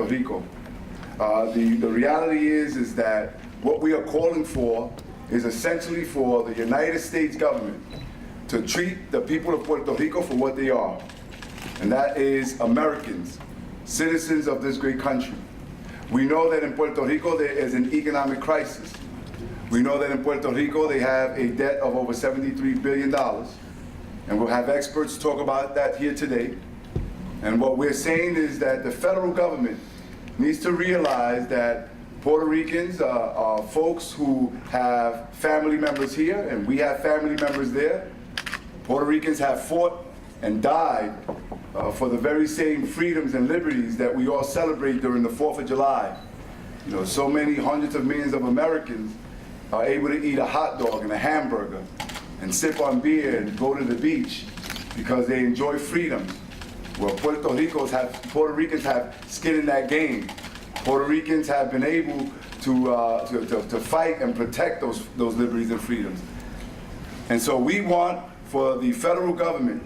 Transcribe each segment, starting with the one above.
Rico. The reality is that what we are calling for is essentially for the United States government to treat the people of Puerto Rico for what they are, and that is Americans, citizens of this great country. We know that in Puerto Rico there is an economic crisis. We know that in Puerto Rico they have a debt of over $73 billion, and we'll have experts talk about that here today. And what we're saying is that the federal government needs to realize that Puerto Ricans are folks who have family members here, and we have family members there. Puerto Ricans have fought and died for the very same freedoms and liberties that we all celebrate during the 4th of July. You know, so many hundreds of millions of Americans are able to eat a hot dog and a hamburger and sip on beer and go to the beach because they enjoy freedoms. Well, Puerto Ricans have skin in that game. Puerto Ricans have been able to fight and protect those liberties and freedoms. And so we want for the federal government,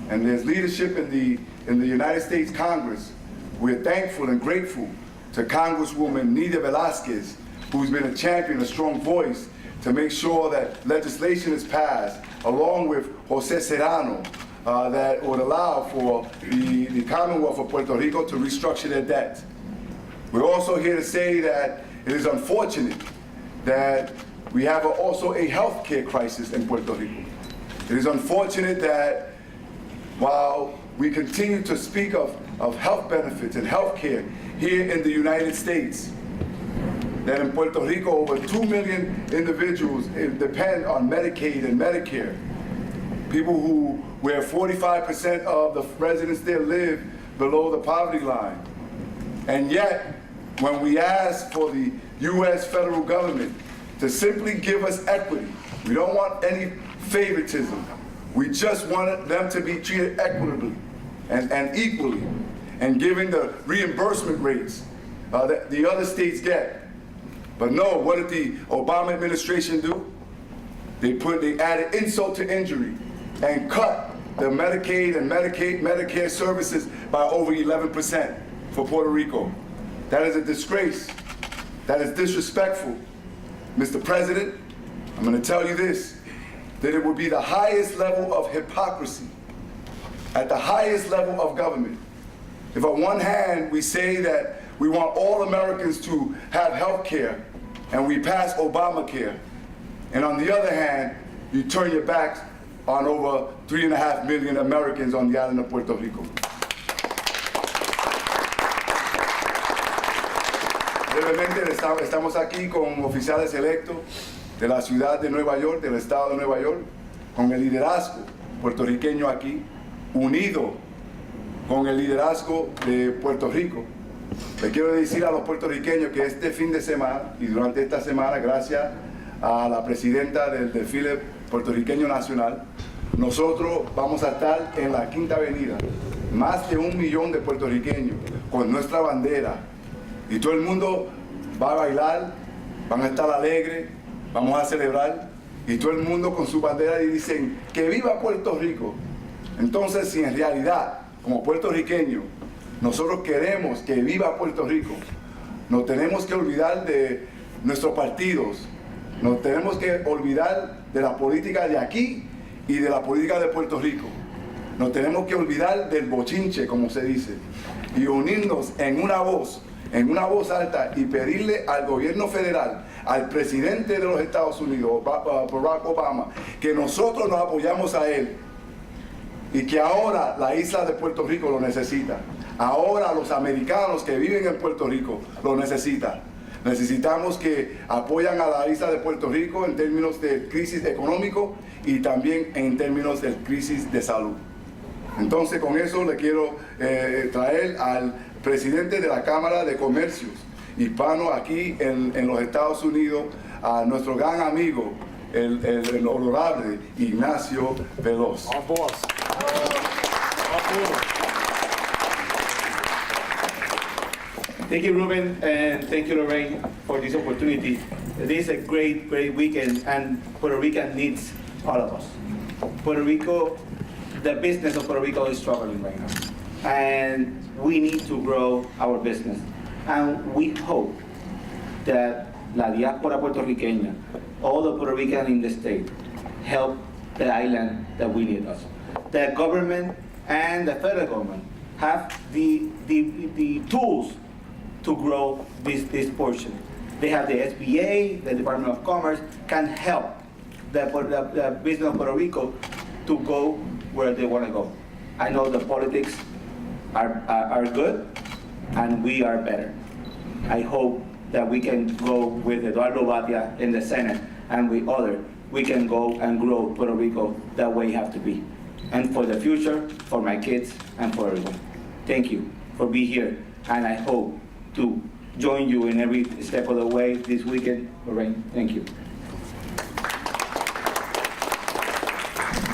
and there's leadership in the United States Congress. We're thankful and grateful to Congresswoman Nida Velázquez, who's been a champion, a strong voice, to make sure that legislation is passed, along with Jose Serrano, that would allow for the Commonwealth of Puerto Rico to restructure their debt. We're also here to say that it is unfortunate that we have also a health care crisis in Puerto Rico. It is unfortunate that while we continue to speak of health benefits and health care here in the United States, that in Puerto Rico over 2 million individuals depend on Medicaid and Medicare. People where 45% of the residents there live below the poverty line. And yet, when we ask for the U.S. federal government to simply give us equity, we don't want any favoritism. We just want them to be treated equitably and equally, and giving the reimbursement rates that the other states get. But no, what did the Obama administration do? They added insult to injury and cut the Medicaid and Medicare services by over 11% for Puerto Rico. That is a disgrace. That is disrespectful. Mr. President, I'm going to tell you this, that it would be the highest level of hypocrisy at the highest level of government if on one hand we say that we want all Americans to have health care and we pass Obamacare, and on the other hand you turn your backs on over 3.5 million Americans on the island of Puerto Rico. Brevemente, estamos aquí con oficiales electos de la ciudad de Nueva York, del estado de Nueva York, con el liderazgo puertorriqueño aquí, unido con el liderazgo de Puerto Rico. Le quiero decir a los puertorriqueños que este fin de semana y durante esta semana, gracias a la presidenta del desfile puertorriqueño nacional, nosotros vamos a estar en la Quinta Avenida, más de 1 millón de puertorriqueños con nuestra bandera, y todo el mundo va a bailar, van a estar alegres, vamos a celebrar, y todo el mundo con su bandera y dicen que viva Puerto Rico. Entonces, si en realidad, como puertorriqueños, nosotros queremos que viva Puerto Rico, nos tenemos que olvidar de nuestros partidos, nos tenemos que olvidar de la política de aquí y de la política de Puerto Rico. Nos tenemos que olvidar del bochinche, como se dice, y unirnos en una voz alta y pedirle al gobierno federal, al presidente de los Estados Unidos, Barack Obama, que nosotros nos apoyamos a él y que ahora la isla de Puerto Rico lo necesita. Ahora los americanos que viven en Puerto Rico lo necesitan. Necesitamos que apoyan a la isla de Puerto Rico en términos de crisis económico y también en términos de crisis de salud. Entonces, con eso le quiero traer al presidente de la Cámara de Comercios hispano aquí en los Estados Unidos, a nuestro gran amigo, el honorable Ignacio Veloz. Our boss. Our boss. Thank you, Ruben, and thank you, Lorraine, for this opportunity. This is a great, great weekend, and Puerto Rico needs all of us. Puerto Rico, the business of Puerto Rico is struggling right now, and we need to grow our business. And we hope that la diáspora puertorriqueña, all the Puerto Rican in the state, help the island that we need us. The government and the federal government have the tools to grow this portion. They have the SBA, the Department of Commerce, can help the business of Puerto Rico to go where they want to go. I know the politics are good, and we are better. I hope that we can go with Eduardo Batia in the Senate and with others. We can go and grow Puerto Rico that way it have to be. And for the future, for my kids and for everyone. Thank you for being here, and I hope to join you in every step of the way this weekend. Lorraine, thank you.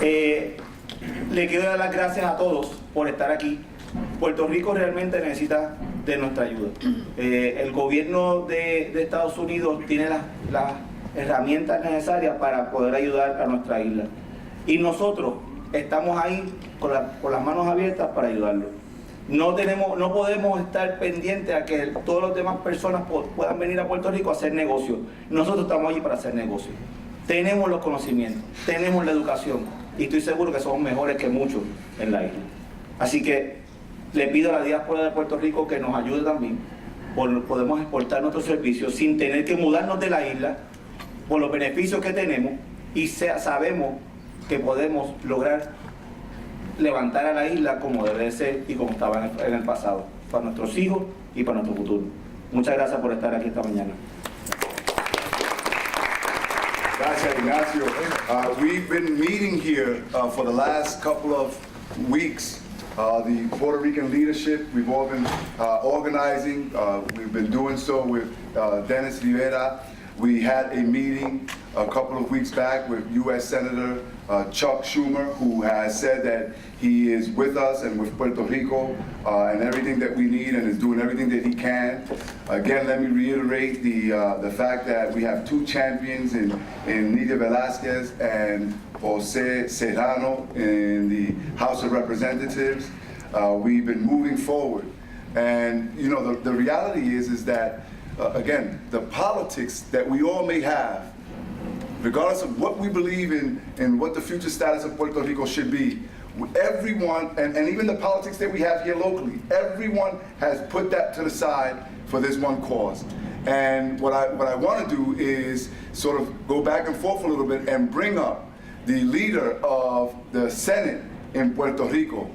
Le quiero dar las gracias a todos por estar aquí. Puerto Rico realmente necesita de nuestra ayuda. El gobierno de Estados Unidos tiene las herramientas necesarias para poder ayudar a nuestra isla. Y nosotros estamos ahí con las manos abiertas para ayudarlo. No podemos estar pendientes a que todas las demás personas puedan venir a Puerto Rico a hacer negocios. Nosotros estamos allí para hacer negocios. Tenemos los conocimientos, tenemos la educación y estoy seguro que somos mejores que muchos en la isla. Así que le pido a la diáspora de Puerto Rico que nos ayude también. Podemos exportar nuestros servicios sin tener que mudarnos de la isla por los beneficios que tenemos y sabemos que podemos lograr levantar a la isla como debe de ser y como estaba en el pasado, para nuestros hijos y para nuestro futuro. Muchas gracias por estar aquí esta mañana. Gracias, Ignacio. We've been meeting here for the last couple of weeks. The Puerto Rican leadership, we've all been organizing. We've been doing so with Dennis Rivera. We had a meeting a couple of weeks back with U.S. Senator Chuck Schumer, who has said that he is with us and with Puerto Rico and everything that we need and is doing everything that he can. Again, let me reiterate the fact that we have two champions in Nidia Velázquez and Jose Serrano in the House of Representatives. We've been moving forward. And you know, the reality is that again, the politics that we all may have, regardless of what we believe in and what the future status of Puerto Rico should be, everyone, and even the politics that we have here locally, everyone has put that to the side for this one cause. And what I want to do is sort of go back and forth a little bit and bring up the leader of the Senate in Puerto Rico,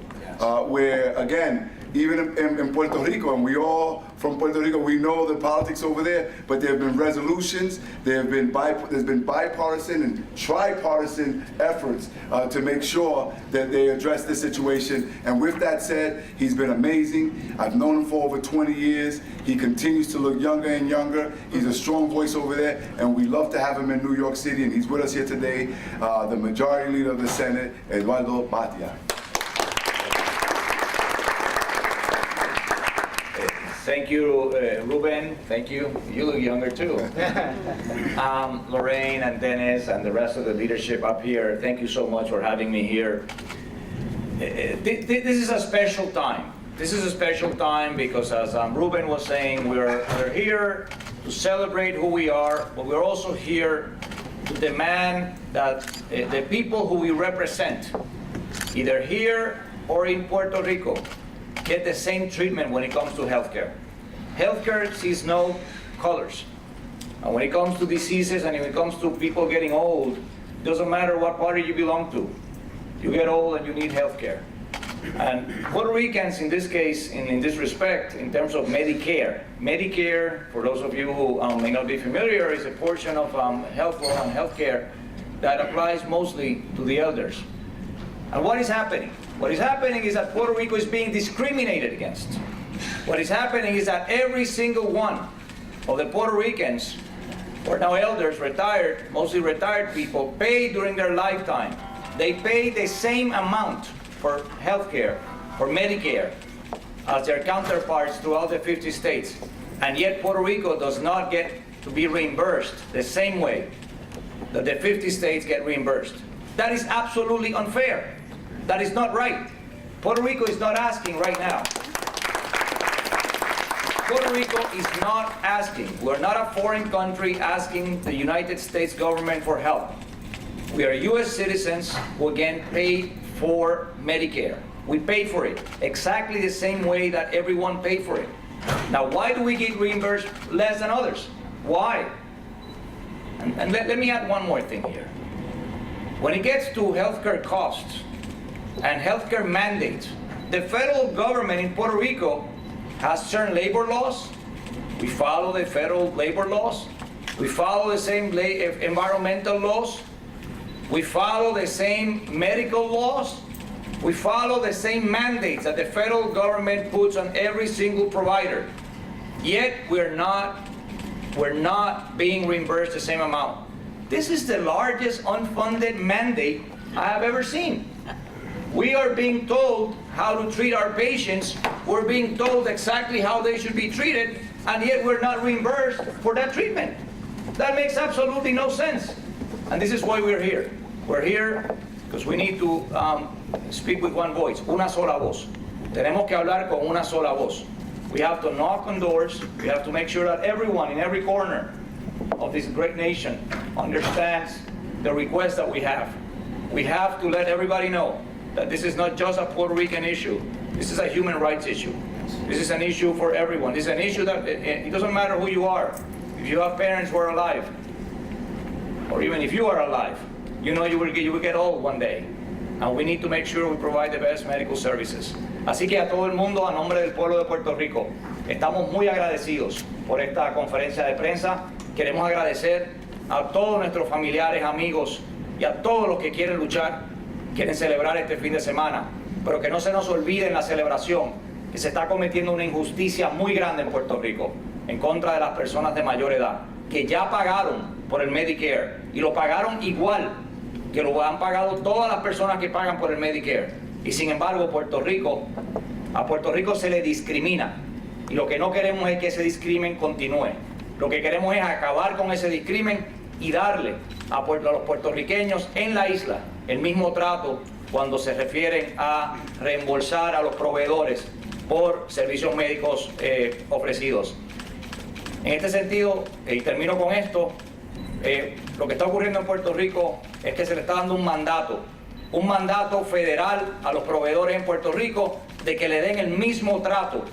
where again, even in Puerto Rico, and we all from Puerto Rico, we know the politics over there, but there have been resolutions, there's been bipartisan and tripartisan efforts to make sure that they address this situation. And with that said, he's been amazing. I've known him for over 20 years. He continues to look younger and younger. He's a strong voice over there, and we love to have him in New York City, and he's with us here today, the Majority Leader of the Senate, Eduardo Batia. Thank you, Ruben. Thank you. You look younger too. Lorraine and Dennis and the rest of the leadership up here, thank you so much for having me here. This is a special time. This is a special time because, as Ruben was saying, we're here to celebrate who we are, but we're also here to demand that the people who we represent, either here or in Puerto Rico, get the same treatment when it comes to healthcare. Healthcare sees no colors. And when it comes to diseases and when it comes to people getting old, it doesn't matter what party you belong to. You get old and you need healthcare. And Puerto Ricans, in this case, in this respect, in terms of Medicare. Medicare, for those of you who may not be familiar, is a portion of health law and healthcare that applies mostly to the elders. And what is happening? What is happening is that Puerto Rico is being discriminated against. What is happening is that every single one of the Puerto Ricans, who are now elders, retired, mostly retired people, pay during their lifetime. They pay the same amount for health care, for Medicare, as their counterparts throughout the 50 states. And yet Puerto Rico does not get to be reimbursed the same way that the 50 states get reimbursed. That is absolutely unfair. That is not right. Puerto Rico is not asking right now. Puerto Rico is not asking, we're not a foreign country asking the United States government for help. We are US citizens who again pay for Medicare. We paid for it exactly the same way that everyone paid for it. Now, why do we get reimbursed less than others? Why? And let me add one more thing here. When it gets to healthcare costs and healthcare mandates, the federal government in Puerto Rico has certain labor laws. We follow the federal labor laws. We follow the same environmental laws. We follow the same medical laws. We follow the same mandates that the federal government puts on every single provider. Yet we're not being reimbursed the same amount. This is the largest unfunded mandate I have ever seen. We are being told how to treat our patients. We're being told exactly how they should be treated, and yet we're not reimbursed for that treatment. That makes absolutely no sense. And this is why we're here. We're here because we need to speak with one voice, una sola voz. Tenemos que hablar con una sola voz. We have to knock on doors. We have to make sure that everyone in every corner of this great nation understands the request that we have. We have to let everybody know that this is not just a Puerto Rican issue. This is a human rights issue. This is an issue for everyone. This is an issue that it doesn't matter who you are. If you have parents who are alive, or even if you are alive, you know you will get old one day. And we need to make sure we provide the best medical services. Así que a todo el mundo, a nombre del pueblo de Puerto Rico, estamos muy agradecidos por esta conferencia de prensa. Queremos agradecer a todos nuestros familiares, amigos y a todos los que quieren luchar, quieren celebrar este fin de semana, pero que no se nos olvide en la celebración que se está cometiendo una injusticia muy grande en Puerto Rico en contra de las personas de mayor edad, que ya pagaron por el Medicare y lo pagaron igual que lo han pagado todas las personas que pagan por el Medicare. Y sin embargo, a Puerto Rico se le discrimina. Y lo que no queremos es que ese discrimen continúe. Lo que queremos es acabar con ese discrimen y darle a los puertorriqueños en la isla el mismo trato cuando se refieren a reembolsar a los proveedores por servicios médicos ofrecidos. En este sentido, y termino con esto, lo que está ocurriendo en Puerto Rico es que se le está dando un mandato federal a los proveedores en Puerto Rico de que le den el mismo trato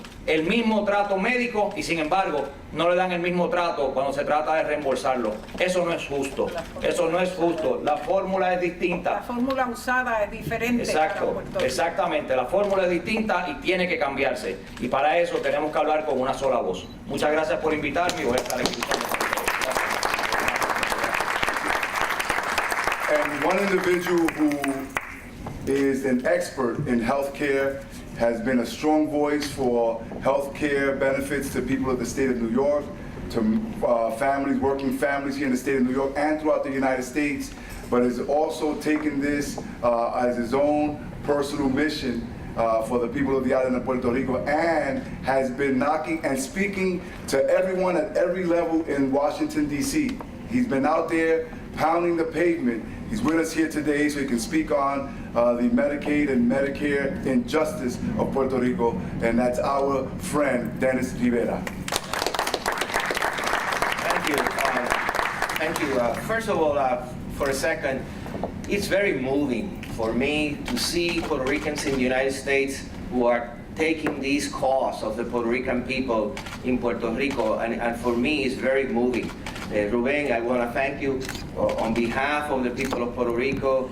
médico, y sin embargo no le dan el mismo trato cuando se trata de reembolsarlo. Eso no es justo. Eso no es justo. La fórmula es distinta. La fórmula usada es diferente. Exacto, para Puerto Rico. exactamente. La fórmula es distinta y tiene que cambiarse. Y para eso tenemos que hablar con una sola voz. Muchas gracias por invitarme y voy a estar escuchando. And one individual who is an expert in healthcare, has been a strong voice for healthcare benefits to people of the state of New York, to families, working families here in the state of New York and throughout the United States, but has also taken this as his own personal mission for the people of the island of Puerto Rico, and has been knocking and speaking to everyone at every level in Washington, D.C. He's been out there pounding the pavement. He's with us here today so he can speak on the Medicaid and Medicare injustice of Puerto Rico, and that's our friend, Dennis Rivera. Thank you. Thank you. First of all, for a second, it's very moving for me to see Puerto Ricans in the United States who are taking these cause of the Puerto Rican people in Puerto Rico, and for me it's very moving. Ruben, I want to thank you on behalf of the people of Puerto Rico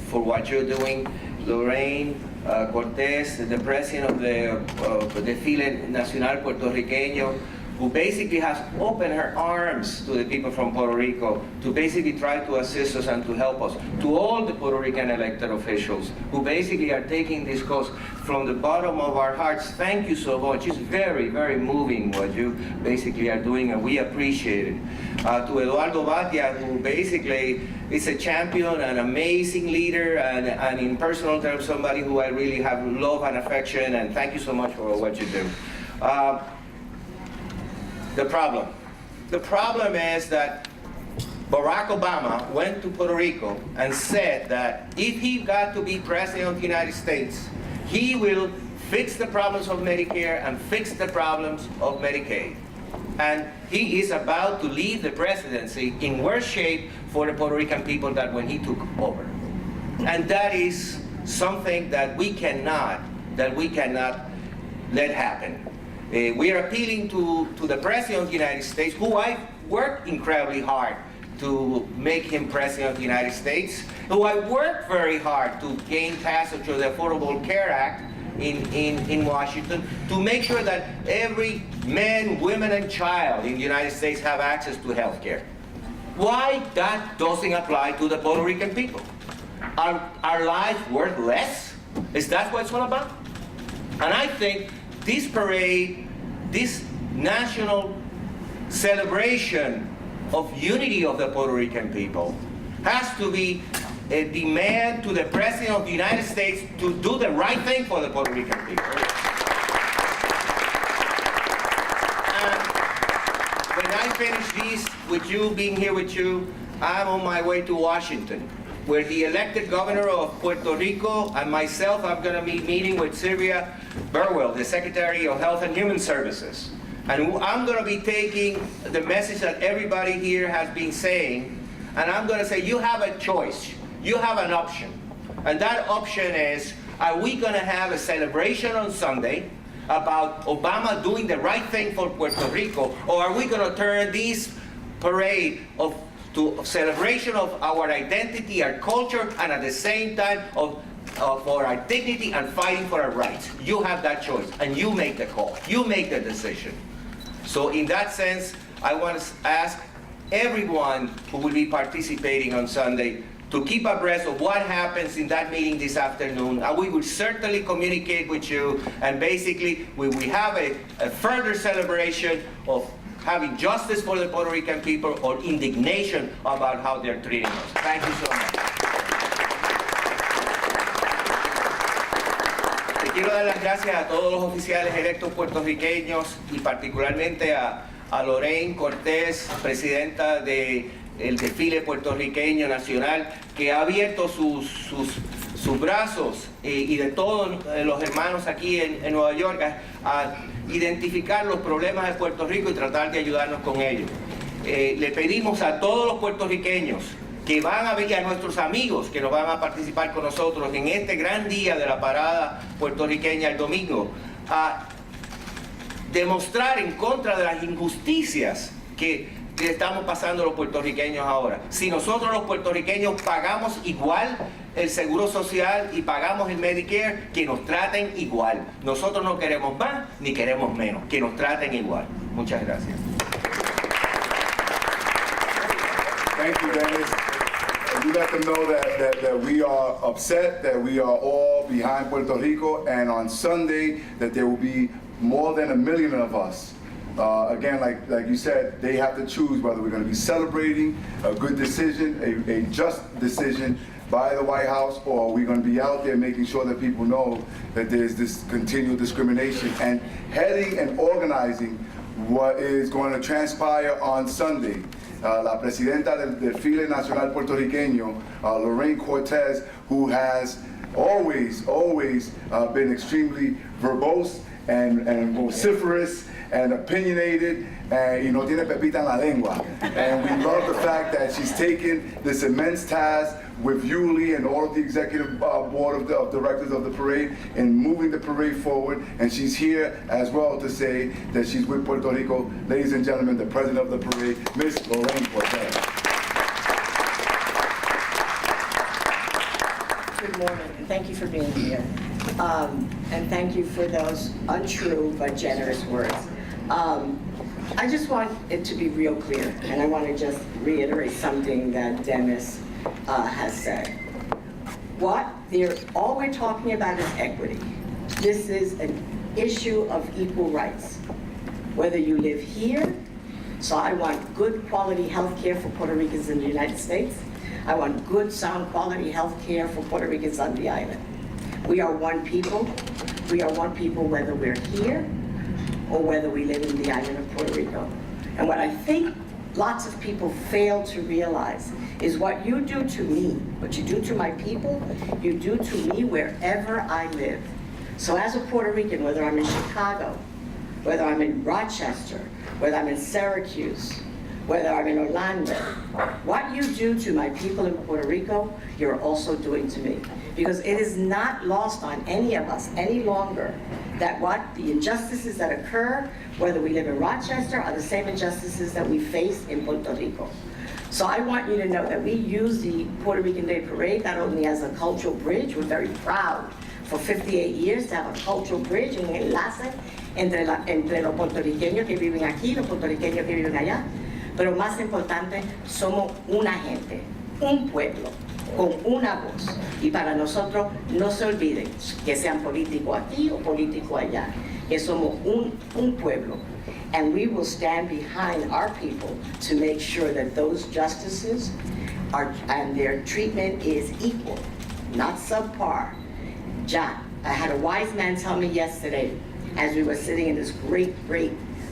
for what you're doing. Lorraine Cortez, the president of the Desfile Nacional Puertorriqueño, who basically has opened her arms to the people from Puerto Rico to basically try to assist us and to help us. To all the Puerto Rican elected officials who basically are taking this cause from the bottom of our hearts, thank you so much. It's very, very moving what you basically are doing, and we appreciate it. To Eduardo Batia, who basically is a champion, an amazing leader, and in personal terms, somebody who I really have love and affection, and thank you so much for what you do. The problem is that Barack Obama went to Puerto Rico and said that if he got to be president of the United States, he will fix the problems of Medicare and fix the problems of Medicaid. And he is about to leave the presidency in worse shape for the Puerto Rican people than when he took over. And that is something that we cannot let happen. We are appealing to the President of the United States, who I worked incredibly hard to make him President of the United States, who I worked very hard to gain passage of the Affordable Care Act in Washington, to make sure that every man, woman, and child in the United States have access to health care. Why that doesn't apply to the Puerto Rican people? Are our lives worth less? Is that what it's all about? And I think this parade, this national celebration of unity of the Puerto Rican people has to be a demand to the President of the United States to do the right thing for the Puerto Rican people. And when I finish this with you, being here with you, I'm on my way to Washington, where the elected governor of Puerto Rico and myself, I'm going to be meeting with Sylvia Burwell, the Secretary of Health and Human Services. And I'm going to be taking the message that everybody here has been saying, and I'm going to say, you have a choice. You have an option. And that option is, are we going to have a celebration on Sunday about Obama doing the right thing for Puerto Rico, or are we going to turn this parade to celebration of our identity, our culture, and at the same time for our dignity and fighting for our rights? You have that choice, and you make the call. You make the decision. So in that sense, I want to ask everyone who will be participating on Sunday to keep abreast of what happens in that meeting this afternoon. And we will certainly communicate with you, and basically we will have a further celebration of having justice for the Puerto Rican people or indignation about how they're treating us. Thank you so much. Le quiero dar las gracias a todos los oficiales electos puertorriqueños y particularmente a Lorraine Cortés, presidenta del desfile puertorriqueño nacional, que ha abierto sus brazos y de todos los hermanos aquí en Nueva York a identificar los problemas de Puerto Rico y tratar de ayudarnos con ellos. Le pedimos a todos los puertorriqueños que van a ver, a nuestros amigos que nos van a participar con nosotros en este gran día de la parada puertorriqueña el domingo, a demostrar en contra de las injusticias que estamos pasando los puertorriqueños ahora. Si nosotros los puertorriqueños pagamos igual el seguro social y pagamos el Medicare, que nos traten igual. Nosotros no queremos más ni queremos menos, que nos traten igual. Muchas gracias. Thank you, Dennis. And you let them know that we are upset, that we are all behind Puerto Rico, and on Sunday that there will be more than 1 million of us. Again, like you said, they have to choose whether we're going to be celebrating a good decision, a just decision by the White House, or are we going to be out there making sure that people know that there's this continual discrimination, and heading and organizing what is going to transpire on Sunday. La presidenta del desfile nacional puertorriqueño, Lorraine Cortés, who has always been extremely verbose and vociferous and opinionated, and no tiene pepita en la lengua. And we love the fact that she's taken this immense task with Yuli and all of the executive board of directors of the parade in moving the parade forward. And she's here as well to say that she's with Puerto Rico. Ladies and gentlemen, the president of the parade, Miss Lorraine Cortés. Good morning, and thank you for being here. And thank you for those untrue but generous words. I just want it to be real clear, and I want to just reiterate something that Dennis has said. All we're talking about is equity. This is an issue of equal rights. Whether you live here, so I want good quality health care for Puerto Ricans in the United States. I want good, sound quality health care for Puerto Ricans on the island. We are one people. We are one people whether we're here or whether we live in the island of Puerto Rico. And what I think lots of people fail to realize is what you do to me, what you do to my people, you do to me wherever I live. So as a Puerto Rican, whether I'm in Chicago, whether I'm in Rochester, whether I'm in Syracuse, whether I'm in Orlando, what you do to my people in Puerto Rico, you're also doing to me. Because it is not lost on any of us any longer that what the injustices that occur, whether we live in Rochester, are the same injustices that we face in Puerto Rico. So I want you to know that we use the Puerto Rican Day Parade not only as a cultural bridge, we're very proud for 58 years to have a cultural bridge, un enlace entre los puertorriqueños que viven aquí y los puertorriqueños que viven allá. Pero más importante, somos una gente, un pueblo, con una voz. Y para nosotros, no se olviden que sean políticos aquí o políticos allá, que somos un pueblo. And we will stand behind our people to make sure that those justices are, and their treatment is equal, not subpar. Ja, I had a wise man tell me yesterday, as we were sitting in this great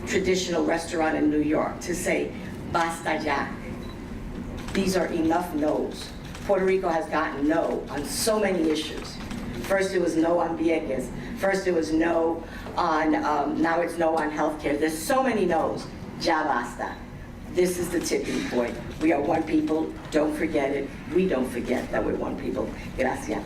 traditional restaurant in New York, to say, basta ya. These are enough no's. Puerto Rico has gotten no on so many issues. First it was no on Vieques. First it was no on, now it's no on healthcare. There's so many no's. Ya basta. This is the tipping point. We are one people. Don't forget it. We don't forget that we're one people. Gracias.